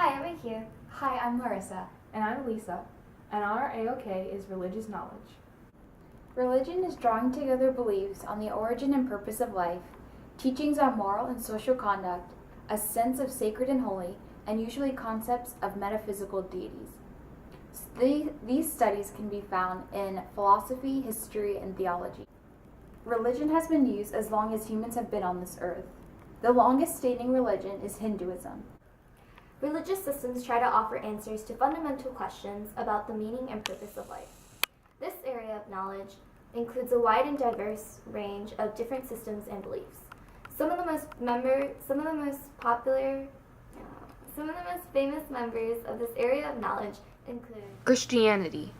Hi, I'm Akia. Hi, I'm Larissa. And I'm Lisa, and our AOK is Religious Knowledge. Religion is drawing together beliefs on the origin and purpose of life, teachings on moral and social conduct, a sense of sacred and holy, and usually concepts of metaphysical deities. These studies can be found in philosophy, history, and theology. Religion has been used as long as humans have been on this earth. The longest standing religion is Hinduism. Religious systems try to offer answers to fundamental questions about the meaning and purpose of life. This area of knowledge includes a wide and diverse range of different systems and beliefs. Some of the most famous members of this area of knowledge include Christianity,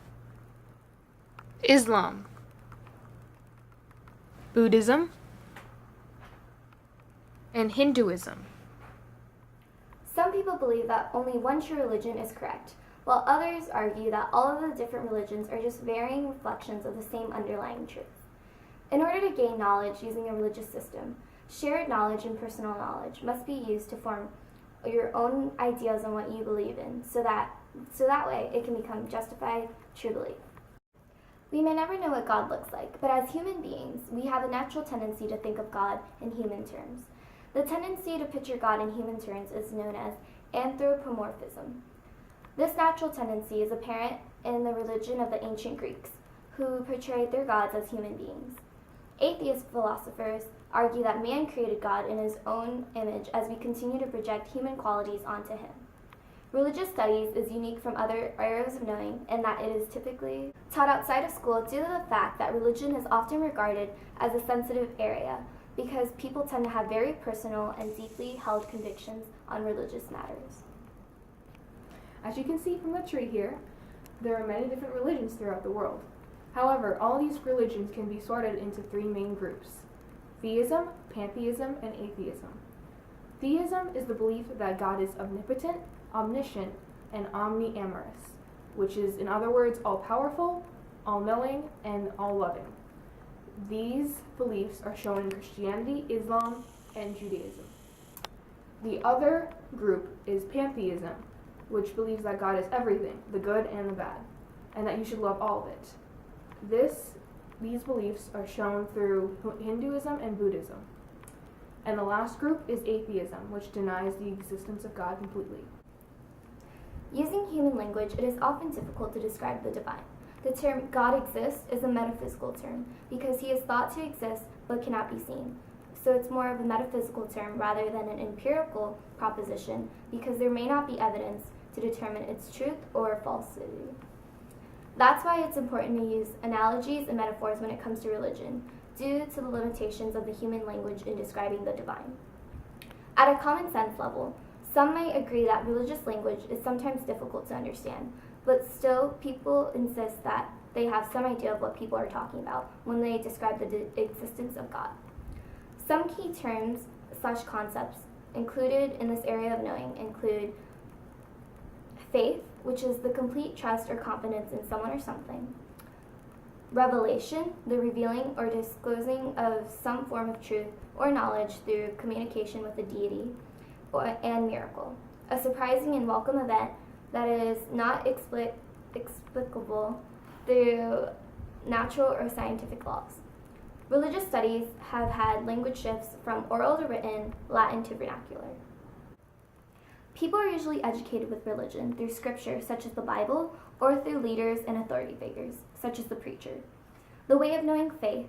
Islam, Buddhism, and Hinduism. Some people believe that only one true religion is correct, while others argue that all of the different religions are just varying reflections of the same underlying truth. In order to gain knowledge using a religious system, shared knowledge and personal knowledge must be used to form your own ideas on what you believe in, so that way it can become justified true belief. We may never know what God looks like, but as human beings, we have a natural tendency to think of God in human terms. The tendency to picture God in human terms is known as anthropomorphism. This natural tendency is apparent in the religion of the ancient Greeks, who portrayed their gods as human beings. Atheist philosophers argue that man created God in his own image as we continue to project human qualities onto him. Religious studies is unique from other areas of knowing in that it is typically taught outside of school due to the fact that religion is often regarded as a sensitive area, because people tend to have very personal and deeply held convictions on religious matters. As you can see from the tree here, there are many different religions throughout the world. However, all these religions can be sorted into three main groups: theism, pantheism, and atheism. Theism is the belief that God is omnipotent, omniscient, and omniamorous, which is, in other words, all-powerful, all-knowing, and all-loving. These beliefs are shown in Christianity, Islam, and Judaism. The other group is pantheism, which believes that God is everything, the good and the bad, and that you should love all of it. These beliefs are shown through Hinduism and Buddhism. And the last group is atheism, which denies the existence of God completely. Using human language, it is often difficult to describe the divine. The term God exists is a metaphysical term because he is thought to exist but cannot be seen. So it's more of a metaphysical term rather than an empirical proposition because there may not be evidence to determine its truth or falsity. That's why it's important to use analogies and metaphors when it comes to religion, due to the limitations of the human language in describing the divine. At a common sense level, some might agree that religious language is sometimes difficult to understand, but still people insist that they have some idea of what people are talking about when they describe the existence of God. Some key terms / concepts included in this area of knowing include faith, which is the complete trust or confidence in someone or something; revelation, the revealing or disclosing of some form of truth or knowledge through communication with a deity; and miracle, a surprising and welcome event that is not explicable through natural or scientific laws. Religious studies have had language shifts from oral to written, Latin to vernacular. People are usually educated with religion through scripture, such as the Bible, or through leaders and authority figures, such as the preacher. The way of knowing faith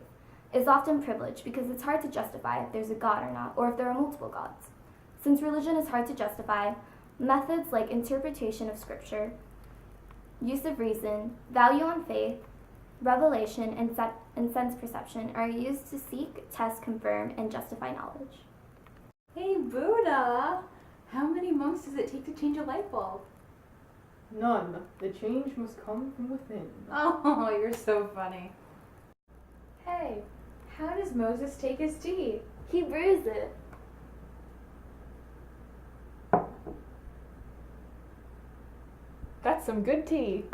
is often privileged because it's hard to justify if there's a God or not, or if there are multiple gods. Since religion is hard to justify, methods like interpretation of scripture, use of reason, value on faith, revelation, and sense perception are used to seek, test, confirm, and justify knowledge. Hey, Buddha! How many monks does it take to change a light bulb? None. The change must come from within. Oh, you're so funny. Hey, how does Moses take his tea? He brews it. That's some good tea.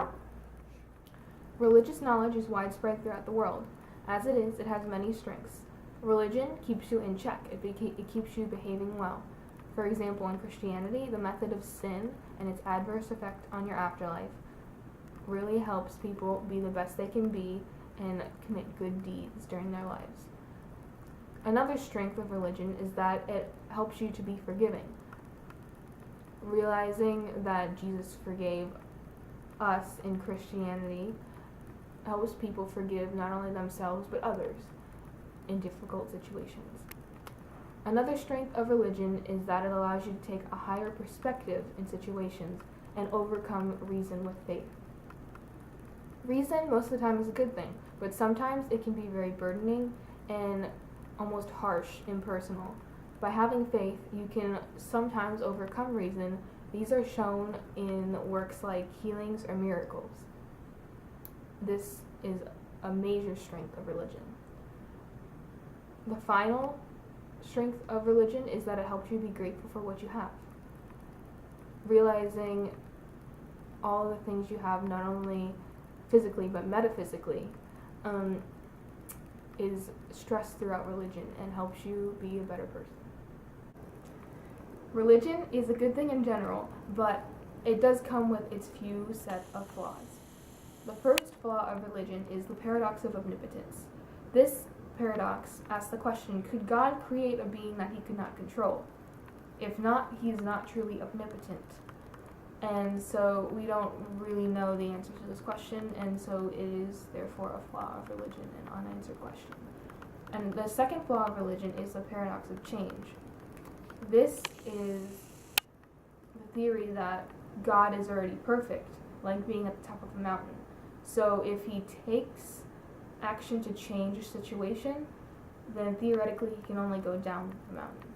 Religious knowledge is widespread throughout the world. As it is, it has many strengths. Religion keeps you in check. It keeps you behaving well. For example, in Christianity, the method of sin and its adverse effect on your afterlife really helps people be the best they can be and commit good deeds during their lives. Another strength of religion is that it helps you to be forgiving. Realizing that Jesus forgave us in Christianity helps people forgive not only themselves but others in difficult situations. Another strength of religion is that it allows you to take a higher perspective in situations and overcome reason with faith. Reason most of the time is a good thing, but sometimes it can be very burdening and almost harsh, impersonal. By having faith, you can sometimes overcome reason. These are shown in works like healings or miracles. This is a major strength of religion. The final strength of religion is that it helps you be grateful for what you have. Realizing all the things you have, not only physically but metaphysically, is stressed throughout religion and helps you be a better person. Religion is a good thing in general, but it does come with its few set of flaws. The first flaw of religion is the paradox of omnipotence. This paradox asks the question, could God create a being that he could not control? If not, he is not truly omnipotent. And so we don't really know the answer to this question, and so it is therefore a flaw of religion, an unanswered question. And the second flaw of religion is the paradox of change. This is the theory that God is already perfect, like being at the top of a mountain. So if he takes action to change a situation, then theoretically he can only go down the mountain.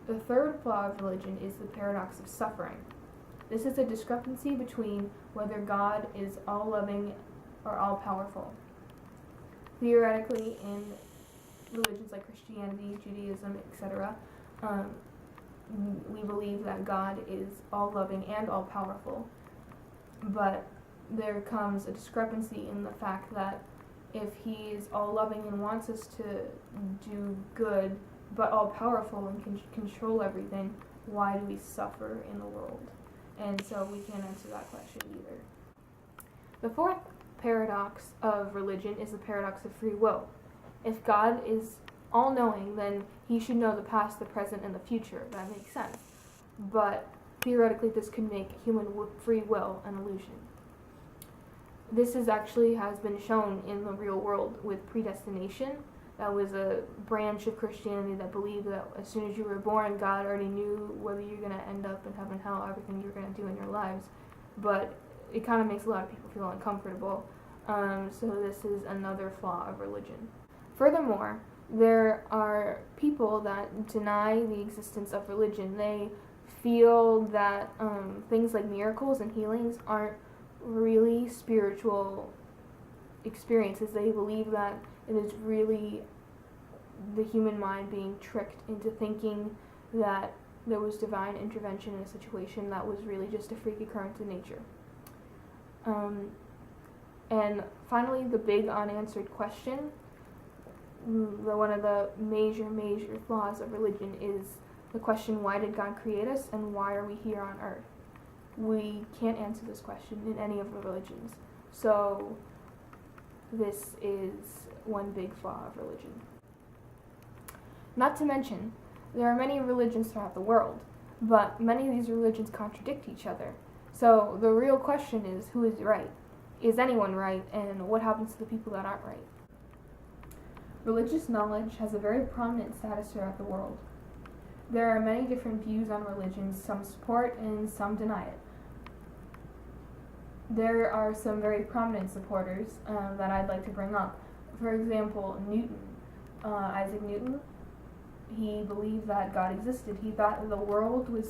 The third flaw of religion is the paradox of suffering. This is a discrepancy between whether God is all-loving or all-powerful. Theoretically, in religions like Christianity, Judaism, etc., we believe that God is all-loving and all-powerful, but there comes a discrepancy in the fact that if he is all-loving and wants us to do good, but all-powerful and can control everything, why do we suffer in the world? And so we can't answer that question either. The fourth paradox of religion is the paradox of free will. If God is all-knowing, then he should know the past, the present, and the future. That makes sense. But theoretically, this could make human free will an illusion. This has been shown in the real world with predestination. That was a branch of Christianity that believed that as soon as you were born, God already knew whether you're going to end up in heaven, hell, everything you're going to do in your lives. But it kind of makes a lot of people feel uncomfortable. So this is another flaw of religion. Furthermore, there are people that deny the existence of religion. They feel that things like miracles and healings aren't really spiritual experiences. They believe that it is really the human mind being tricked into thinking that there was divine intervention in a situation that was really just a freak occurrence in nature. And finally, the big unanswered question, one of the major flaws of religion is the question, why did God create us and why are we here on earth? We can't answer this question in any of the religions. So this is one big flaw of religion. Not to mention, there are many religions throughout the world, but many of these religions contradict each other. So the real question is, who is right? Is anyone right? And what happens to the people that aren't right? Religious knowledge has a very prominent status throughout the world. There are many different views on religion. Some support and some deny it. There are some very prominent supporters that I'd like to bring up. For example, Newton, Isaac Newton, he believed that God existed. He thought the world was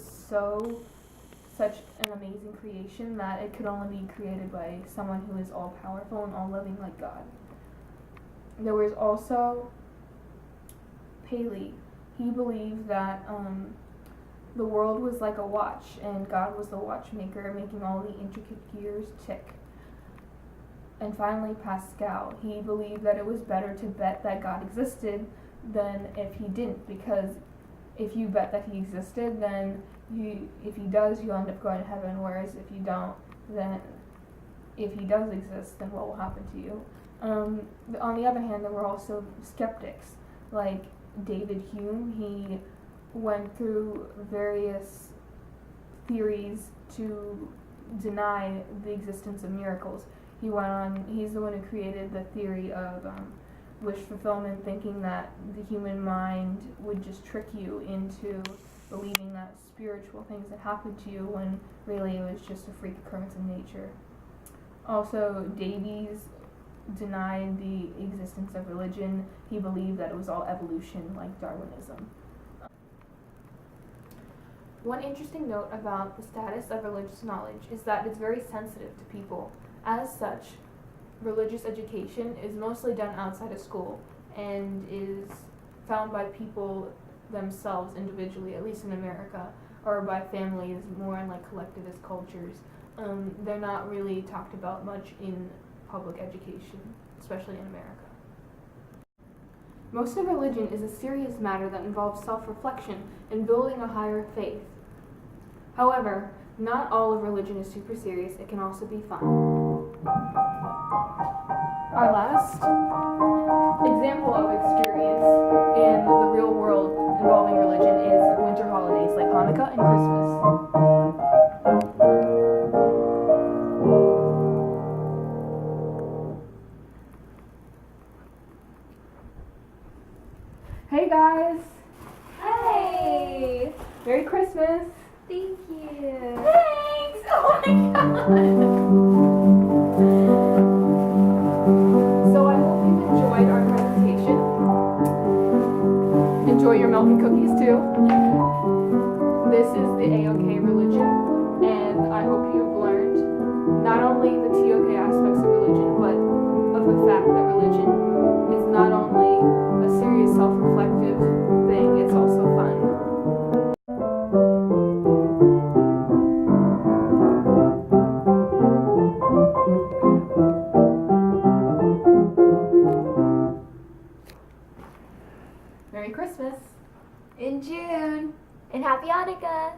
such an amazing creation that it could only be created by someone who is all-powerful and all-loving like God. There was also Paley. He believed that the world was like a watch, and God was the watchmaker, making all the intricate gears tick. And finally, Pascal. He believed that it was better to bet that God existed than if he didn't, because if you bet that he existed, then if he does, you'll end up going to heaven, whereas if you don't, then if he does exist, then what will happen to you? On the other hand, there were also skeptics, like David Hume. He went through various theories to deny the existence of miracles. He's the one who created the theory of wish fulfillment, thinking that the human mind would just trick you into believing that spiritual things that happened to you when really it was just a freak occurrence in nature. Also, Davies denied the existence of religion. He believed that it was all evolution, like Darwinism. One interesting note about the status of religious knowledge is that it's very sensitive to people. As such, religious education is mostly done outside of school and is found by people themselves individually, at least in America, or by families more in like collectivist cultures. They're not really talked about much in public education, especially in America. Most of religion is a serious matter that involves self-reflection and building a higher faith. However, not all of religion is super serious. It can also be fun. Our last example of experience in the real world involving religion is winter holidays like Hanukkah and Christmas. Hey guys! Hey! Merry Christmas! Thank you! Thanks! Oh my god! So I hope you've enjoyed our presentation. Enjoy your milk and cookies too. This is the AOK religion, and I hope you've learned not only the TOK aspects of religion, but of the fact that religion is not only a serious self-reflective thing, it's also fun. Merry Christmas! In June! And happy Hanukkah!